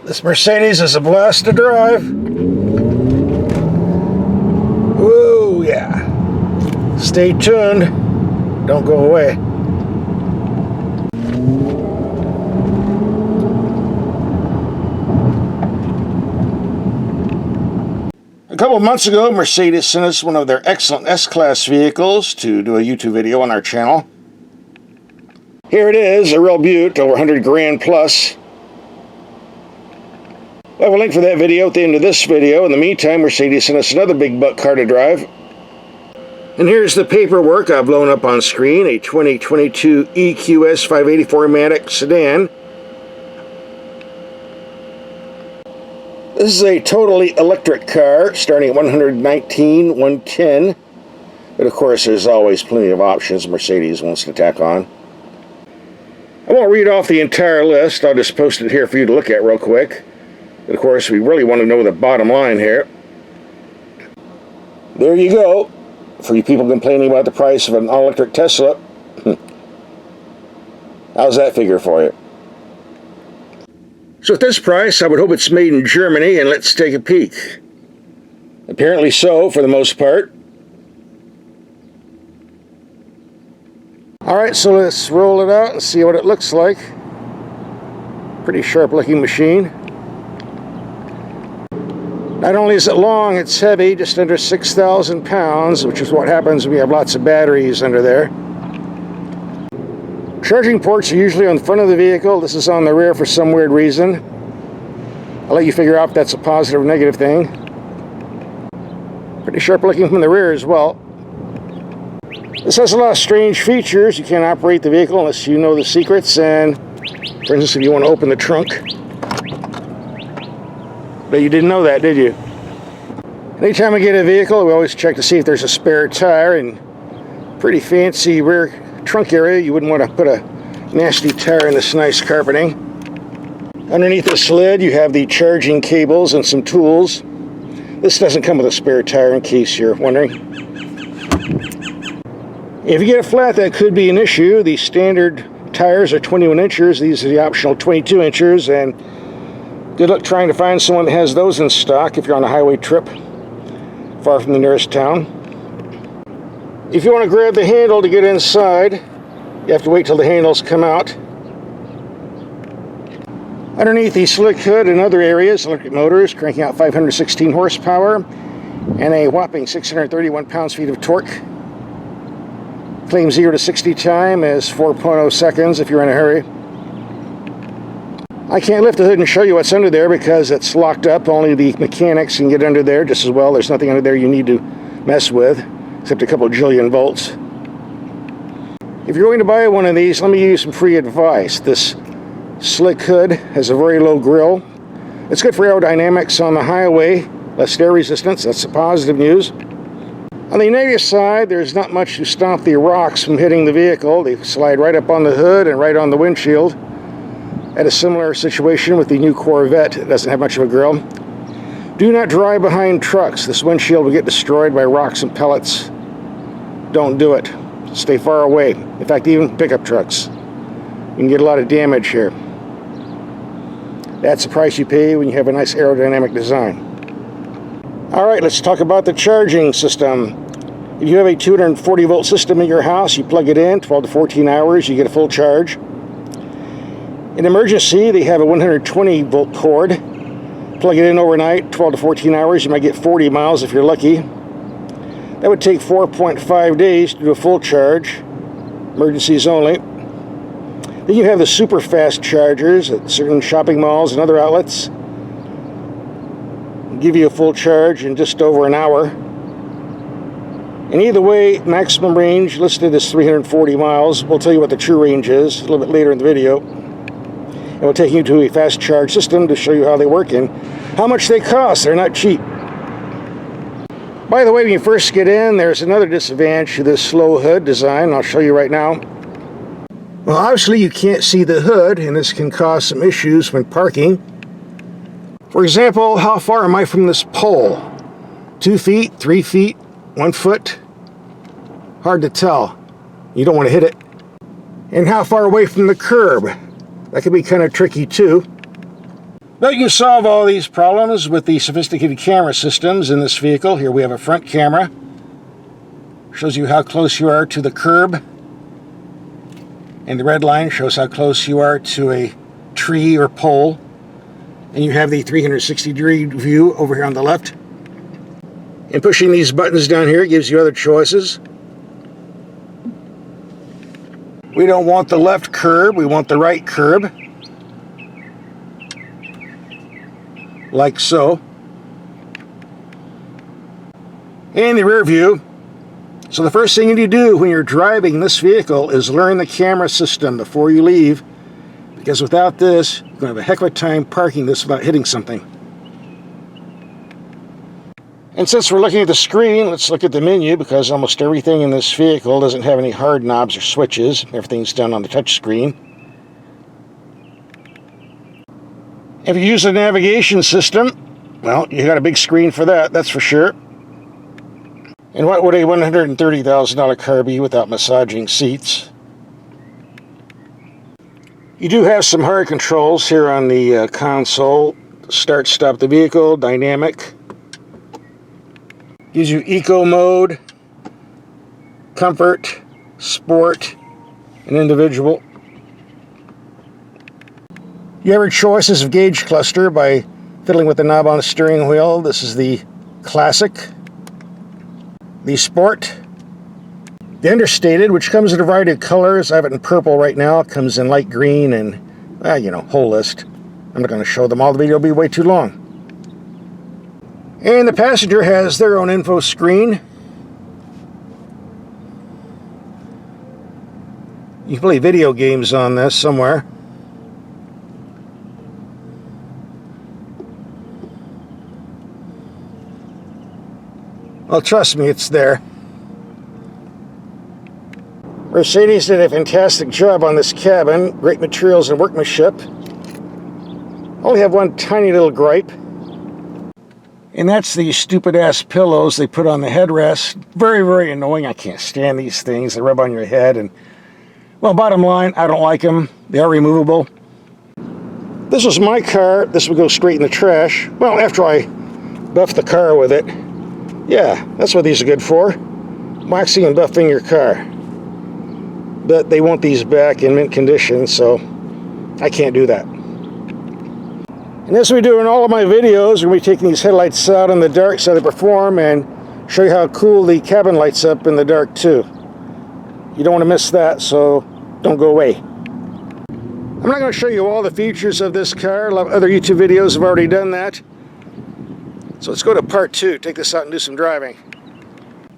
This Mercedes is a blast to drive. Whoa, yeah. Stay tuned. Don't go away. A couple of months ago, Mercedes sent us one of their excellent S-Class vehicles to do a YouTube video on our channel. Here it is, a real beaut, over 100 grand plus. We'll have a link for that video at the end of this video. In the meantime, Mercedes sent us another big buck car to drive. And here's the paperwork I've blown up on screen, a 2022 EQS 580 sedan. This is a totally electric car, starting at $119,110. But of course, there's always plenty of options Mercedes wants to tack on. I won't read off the entire list. I'll just post it here for you to look at real quick. But of course, we really want to know the bottom line here. There you go. For you people complaining about the price of an all-electric Tesla, how's that figure for you? So at this price, I would hope it's made in Germany, and let's take a peek. Apparently so, for the most part. Alright, so let's roll it out and see what it looks like. Pretty sharp-looking machine. Not only is it long, it's heavy, just under 6,000 pounds, which is what happens when you have lots of batteries under there. Charging ports are usually on the front of the vehicle. This is on the rear for some weird reason. I'll let you figure out if that's a positive or negative thing. Pretty sharp looking from the rear as well. This has a lot of strange features. You can't operate the vehicle unless you know the secrets. And for instance, if you want to open the trunk. But you didn't know that, did you? Anytime we get a vehicle, we always check to see if there's a spare tire. And pretty fancy rear trunk area, you wouldn't want to put a nasty tire in this nice carpeting. Underneath this lid, you have the charging cables and some tools. This doesn't come with a spare tire, in case you're wondering. If you get a flat, that could be an issue. The standard tires are 21 inches. These are the optional 22 inches, and good luck trying to find someone that has those in stock if you're on a highway trip far from the nearest town. If you want to grab the handle to get inside, you have to wait till the handles come out. Underneath the slick hood and other areas, electric motors cranking out 516 horsepower and a whopping 631 pounds-feet of torque. Claim 0 to 60 time is 4.0 seconds if you're in a hurry. I can't lift the hood and show you what's under there because it's locked up. Only the mechanics can get under there just as well. There's nothing under there you need to mess with, except a couple jillion volts. If you're going to buy one of these, let me give you some free advice. This slick hood has a very low grill. It's good for aerodynamics on the highway, less air resistance. That's the positive news. On the negative side, there's not much to stop the rocks from hitting the vehicle. They slide right up on the hood and right on the windshield. Had a similar situation with the new Corvette. It doesn't have much of a grill. Do not drive behind trucks. This windshield will get destroyed by rocks and pellets. Don't do it. Stay far away. In fact, even pickup trucks. You can get a lot of damage here. That's the price you pay when you have a nice aerodynamic design. Alright, let's talk about the charging system. If you have a 240 volt system in your house, you plug it in, 12 to 14 hours, you get a full charge. In emergency, they have a 120 volt cord. Plug it in overnight, 12 to 14 hours, you might get 40 miles if you're lucky. That would take 4.5 days to do a full charge. Emergencies only. Then you have the super fast chargers at certain shopping malls and other outlets. Give you a full charge in just over an hour. And either way, maximum range listed is 340 miles. We'll tell you what the true range is a little bit later in the video. And we'll take you to a fast charge system to show you how they work and how much they cost. They're not cheap. By the way, when you first get in, there's another disadvantage to this slow hood design. I'll show you right now. Well, obviously you can't see the hood, and this can cause some issues when parking. For example, how far am I from this pole? 2 feet, 3 feet, 1 foot? Hard to tell. You don't want to hit it. And how far away from the curb? That can be kind of tricky too. But you can solve all these problems with the sophisticated camera systems in this vehicle. Here we have a front camera. Shows you how close you are to the curb. And the red line shows how close you are to a tree or pole. And you have the 360-degree view over here on the left. And pushing these buttons down here gives you other choices. We don't want the left curb, we want the right curb. Like so. And the rear view. So the first thing you need to do when you're driving this vehicle is learn the camera system before you leave, because without this, you're going to have a heck of a time parking this without hitting something. And since we're looking at the screen, let's look at the menu, because almost everything in this vehicle doesn't have any hard knobs or switches. Everything's done on the touch screen. If you use a navigation system, well, you got a big screen for that, that's for sure. And what would a $130,000 car be without massaging seats? You do have some hard controls here on the console. Start, stop the vehicle, dynamic. Gives you eco mode, comfort, sport, and individual. You have your choices of gauge cluster by fiddling with the knob on the steering wheel. This is the classic. The Sport, the Understated, which comes in a variety of colors. I have it in purple right now. It comes in light green and, you know, whole list. I'm not going to show them all. The video will be way too long. And the passenger has their own info screen. You can play video games on this somewhere. Well, trust me, it's there. Mercedes did a fantastic job on this cabin. Great materials and workmanship. Only have one tiny little gripe. And that's the stupid-ass pillows they put on the headrest. Very, very annoying. I can't stand these things. They rub on your head. And, well, bottom line, I don't like them. They are removable. This was my car. This would go straight in the trash. Well, after I buffed the car with it. Yeah, that's what these are good for. Waxing and buffing your car. But they want these back in mint condition, so I can't do that. And as we do in all of my videos, we're going to be taking these headlights out in the dark so they perform and show you how cool the cabin lights up in the dark too. You don't want to miss that, so don't go away. I'm not going to show you all the features of this car. A lot of other YouTube videos have already done that. So let's go to part 2, take this out and do some driving.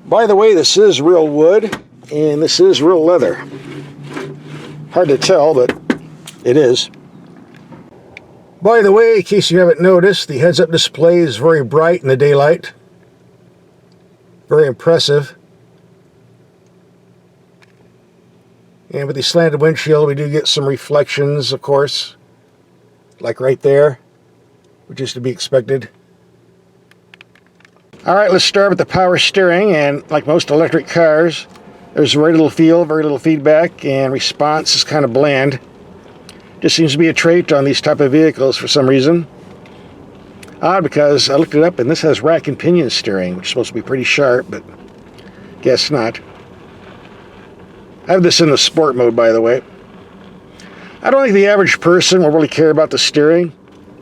By the way, this is real wood, and this is real leather. Hard to tell, but it is. By the way, in case you haven't noticed, the heads-up display is very bright in the daylight. Very impressive. And with the slanted windshield, we do get some reflections, of course. Like right there, which is to be expected. Alright, let's start with the power steering, and like most electric cars, there's very little feel, very little feedback, and response is kind of bland. Just seems to be a trait on these type of vehicles for some reason. Odd, because I looked it up and this has rack and pinion steering, which is supposed to be pretty sharp, but guess not. I have this in the sport mode, by the way. I don't think the average person will really care about the steering.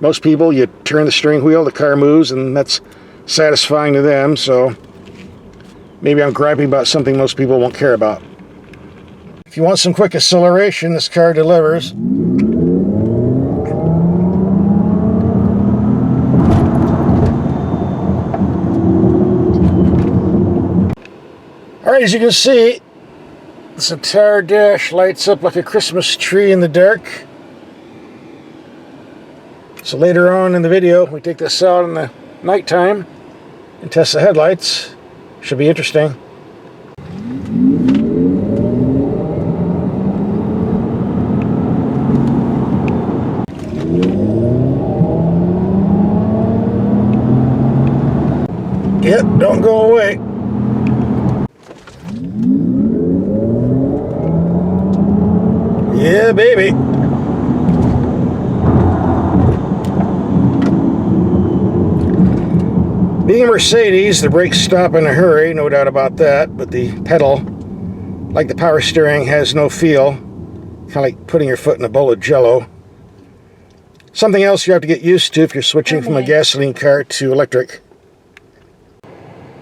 Most people, you turn the steering wheel, the car moves, and that's satisfying to them, so maybe I'm griping about something most people won't care about. If you want some quick acceleration, this car delivers. Alright, as you can see, this entire dash lights up like a Christmas tree in the dark. So later on in the video, we take this out in the nighttime and test the headlights. Should be interesting. Yep, don't go away. Yeah, baby. Being a Mercedes, the brakes stop in a hurry, no doubt about that, but the pedal, like the power steering, has no feel. Kind of like putting your foot in a bowl of Jell-O. Something else you have to get used to if you're switching from a gasoline car to electric.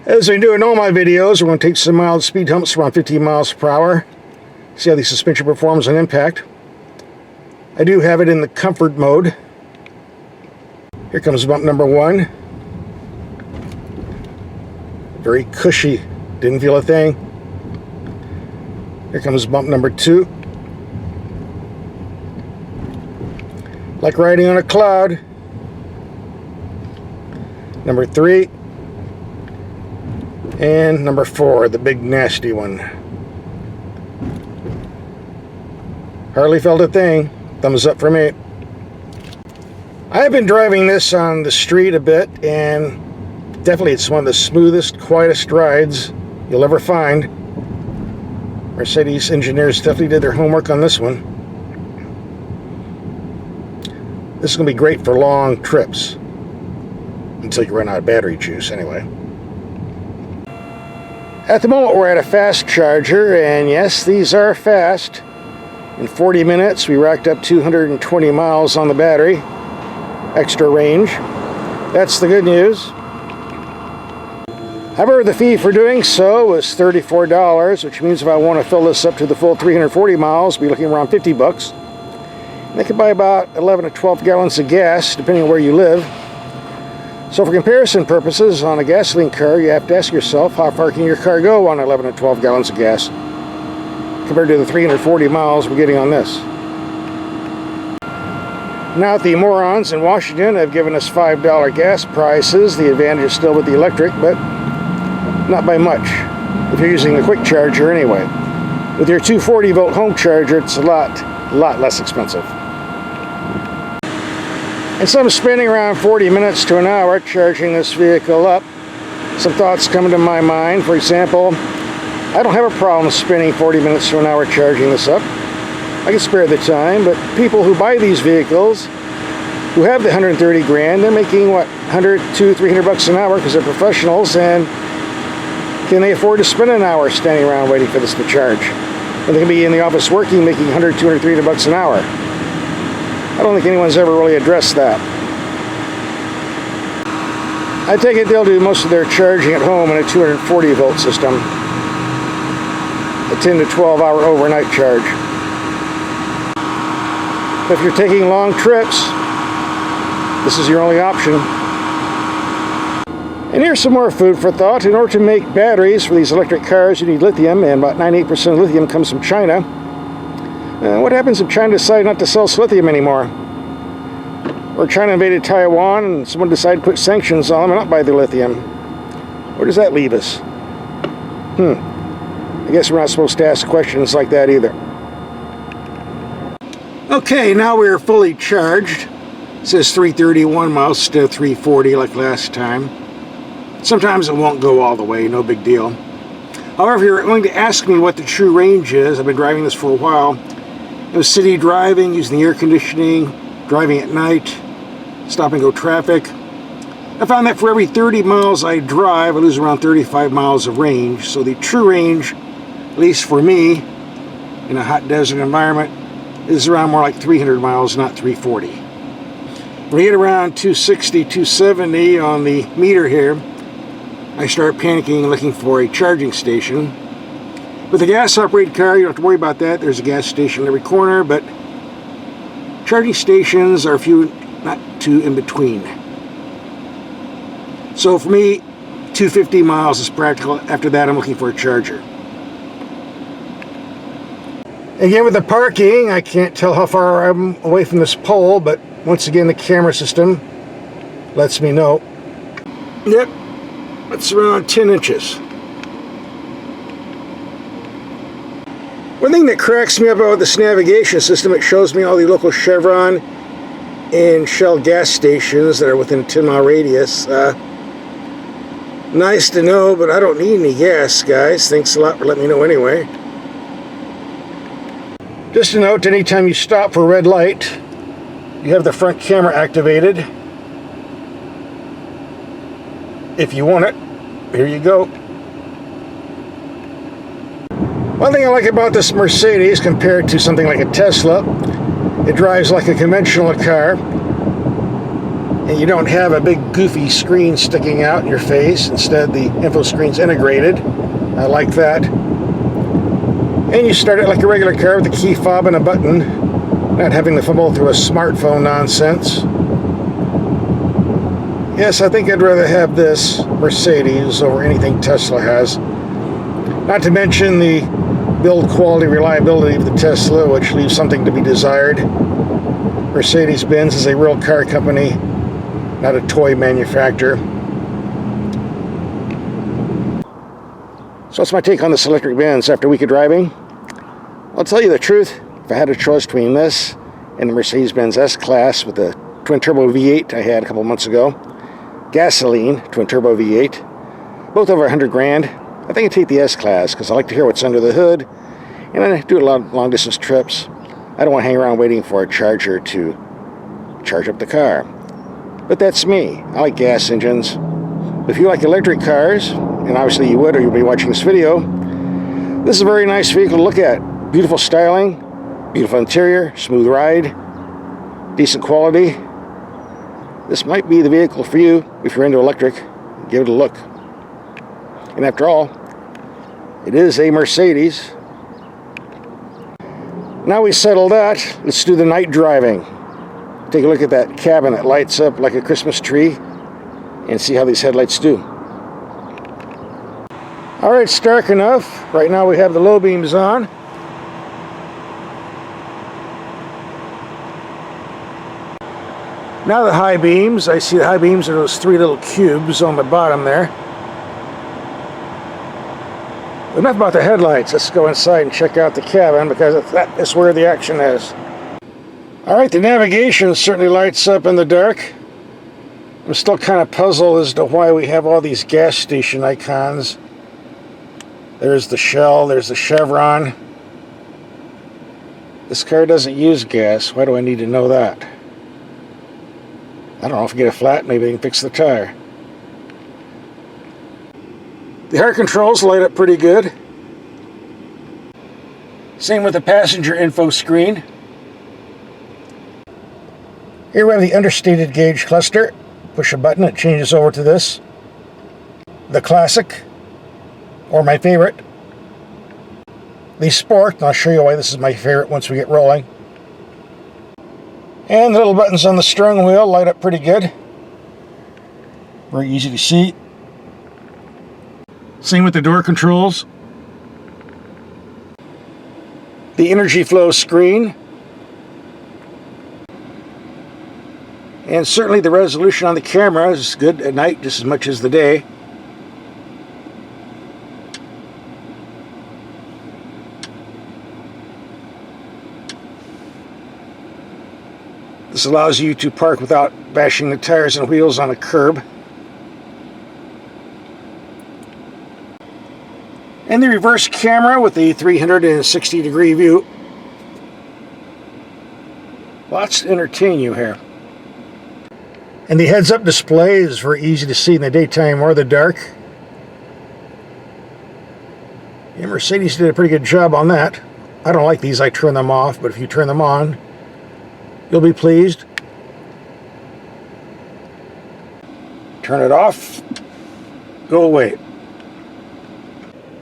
As I do in all my videos, we're going to take some mild speed humps around 15 miles per hour. See how the suspension performs on impact. I do have it in the comfort mode. Here comes bump number 1. Very cushy, didn't feel a thing. Here comes bump number 2. Like riding on a cloud. Number 3. And number 4, the big nasty one. Hardly felt a thing. Thumbs up for me. I have been driving this on the street a bit, and definitely it's one of the smoothest, quietest rides you'll ever find. Mercedes engineers definitely did their homework on this one. This is going to be great for long trips. Until you run out of battery juice, anyway. At the moment, we're at a fast charger, and yes, these are fast. In 40 minutes, we racked up 220 miles on the battery. Extra range. That's the good news. However, the fee for doing so was $34, which means if I want to fill this up to the full 340 miles, we'll be looking around $50. They could buy about 11 to 12 gallons of gas, depending on where you live. So for comparison purposes, on a gasoline car, you have to ask yourself, how far can your car go on 11 to 12 gallons of gas, compared to the 340 miles we're getting on this. Now, the morons in Washington have given us $5 gas prices. The advantage is still with the electric, but not by much, if you're using the quick charger anyway. With your 240-volt home charger, it's a lot less expensive. And so I'm spending around 40 minutes to an hour charging this vehicle up. Some thoughts come to my mind. For example, I don't have a problem spending 40 minutes to an hour charging this up. I can spare the time, but people who buy these vehicles, who have the 130 grand, they're making, what, 100, 200, 300 bucks an hour because they're professionals, and can they afford to spend an hour standing around waiting for this to charge? And they can be in the office working, making 100, 200, 300 bucks an hour. I don't think anyone's ever really addressed that. I take it they'll do most of their charging at home in a 240 volt system. A 10 to 12 hour overnight charge. If you're taking long trips, this is your only option. And here's some more food for thought. In order to make batteries for these electric cars, you need lithium, and about 98% of lithium comes from China. What happens if China decides not to sell us lithium anymore? Or China invaded Taiwan and someone decided to put sanctions on them and not buy the lithium? Where does that leave us? I guess we're not supposed to ask questions like that either. Okay, now we're fully charged. It says 331 miles instead of 340 like last time. Sometimes it won't go all the way, no big deal. However, if you're going to ask me what the true range is, I've been driving this for a while. It was city driving, using the air conditioning, driving at night, stop and go traffic. I found that for every 30 miles I drive, I lose around 35 miles of range. So the true range, at least for me, in a hot desert environment, is around more like 300 miles, not 340. When I get around 260, 270 on the meter here, I start panicking and looking for a charging station. With a gas-operated car, you don't have to worry about that. There's a gas station in every corner, but charging stations are few, not two in between. So for me, 250 miles is practical. After that, I'm looking for a charger. Again, with the parking, I can't tell how far I'm away from this pole, but once again, the camera system lets me know. Yep, it's around 10 inches. One thing that cracks me up about this navigation system, it shows me all the local Chevron and Shell gas stations that are within a 10-mile radius. Nice to know, but I don't need any gas, guys. Thanks a lot for letting me know anyway. Just a note, anytime you stop for a red light, you have the front camera activated. if you want it. Here you go. One thing I like about this Mercedes compared to something like a Tesla, it drives like a conventional car, and you don't have a big goofy screen sticking out in your face. Instead, the info screen's integrated. I like that. And you start it like a regular car with a key fob and a button, not having to fumble through a smartphone nonsense. Yes, I think I'd rather have this Mercedes over anything Tesla has. Not to mention the build quality reliability of the Tesla, which leaves something to be desired. Mercedes-Benz is a real car company, not a toy manufacturer. So what's my take on this electric Benz after a week of driving? I'll tell you the truth, if I had a choice between this and the Mercedes-Benz S-Class with the twin-turbo V8 I had a couple months ago, gasoline twin-turbo V8, both over 100 grand, I think I'd take the S-Class because I like to hear what's under the hood, and I do a lot of long-distance trips. I don't want to hang around waiting for a charger to charge up the car. But that's me. I like gas engines. If you like electric cars, and obviously you would or you'll be watching this video, this is a very nice vehicle to look at. Beautiful styling, beautiful interior, smooth ride, decent quality. This might be the vehicle for you if you're into electric. Give it a look. And after all, it is a Mercedes. Now we settled that, let's do the night driving. Take a look at that cabin that lights up like a Christmas tree and see how these headlights do. Alright, it's dark enough. Right now we have the low beams on. Now the high beams. I see the high beams are those three little cubes on the bottom there. Enough about the headlights. Let's go inside and check out the cabin because that is where the action is. Alright, the navigation certainly lights up in the dark. I'm still kind of puzzled as to why we have all these gas station icons. There's the Shell, there's the Chevron. This car doesn't use gas. Why do I need to know that? I don't know, if you get a flat, maybe they can fix the tire. The air controls light up pretty good. Same with the passenger info screen. Here we have the understated gauge cluster. Push a button, it changes over to this. The Classic, or my favorite. The Sport, and I'll show you why this is my favorite once we get rolling. And the little buttons on the steering wheel light up pretty good. Very easy to see. Same with the door controls. The energy flow screen. And certainly the resolution on the camera is good at night just as much as the day. This allows you to park without bashing the tires and wheels on a curb. And the reverse camera with the 360-degree view. Lots to entertain you here. And the heads-up display is very easy to see in the daytime or the dark. Yeah, Mercedes did a pretty good job on that. I don't like these, I turn them off, but if you turn them on, you'll be pleased. Turn it off, go away.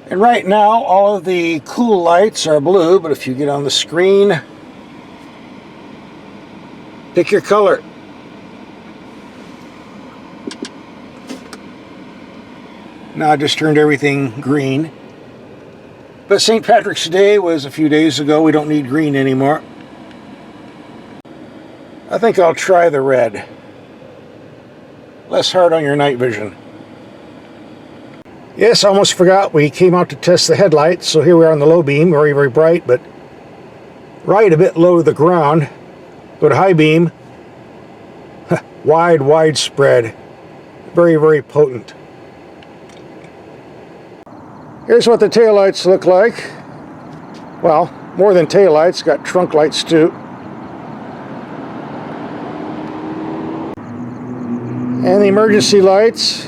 And right now, all of the cool lights are blue, but if you get on the screen, pick your color. Now I just turned everything green. But St. Patrick's Day was a few days ago. We don't need green anymore. I think I'll try the red. Less hard on your night vision. Yes, I almost forgot. We came out to test the headlights. So here we are on the low beam. Very, very bright, but right a bit low to the ground. Go to high beam. Wide spread. Very, very potent. Here's what the taillights look like. Well, more than taillights, got trunk lights too. And the emergency lights.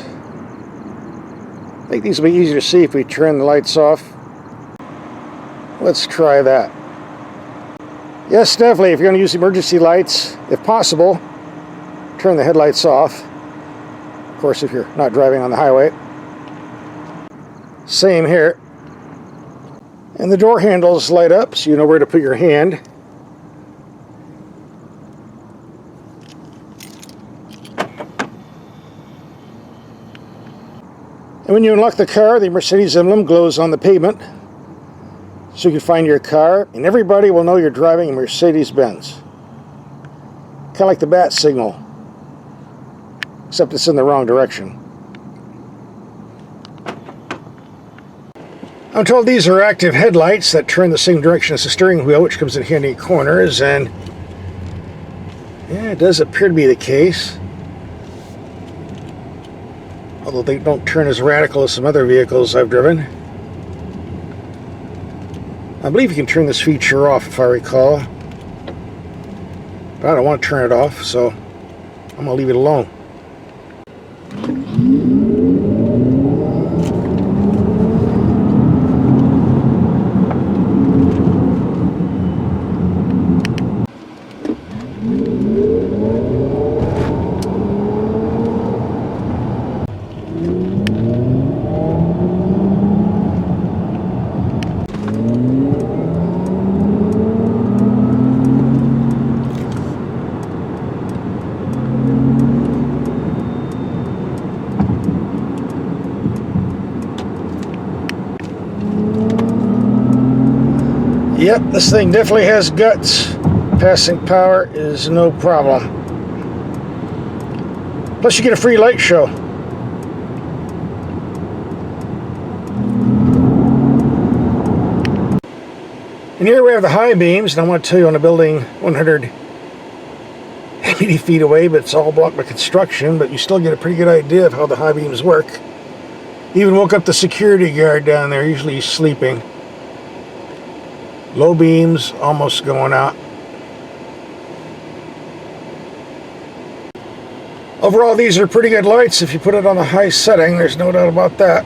think these will be easier to see if we turn the lights off. Let's try that. Yes, definitely, if you're going to use emergency lights, if possible, turn the headlights off. Of course, if you're not driving on the highway. Same here. And the door handles light up, so you know where to put your hand. And when you unlock the car, the Mercedes emblem glows on the pavement, so you can find your car, and everybody will know you're driving a Mercedes-Benz. Kind of like the bat signal, except it's in the wrong direction. I'm told these are active headlights that turn the same direction as the steering wheel, which comes in handy corners, and yeah, it does appear to be the case. Although they don't turn as radical as some other vehicles I've driven. I believe you can turn this feature off if I recall. But I don't want to turn it off, so I'm going to leave it alone. Yep, this thing definitely has guts. Passing power is no problem. Plus you get a free light show. And here we have the high beams, and I want to tell you on a building 180 feet away, but it's all blocked by construction, but you still get a pretty good idea of how the high beams work. Even woke up the security guard down there, usually he's sleeping. Low beams, almost going out. Overall, these are pretty good lights if you put it on the high setting, there's no doubt about that.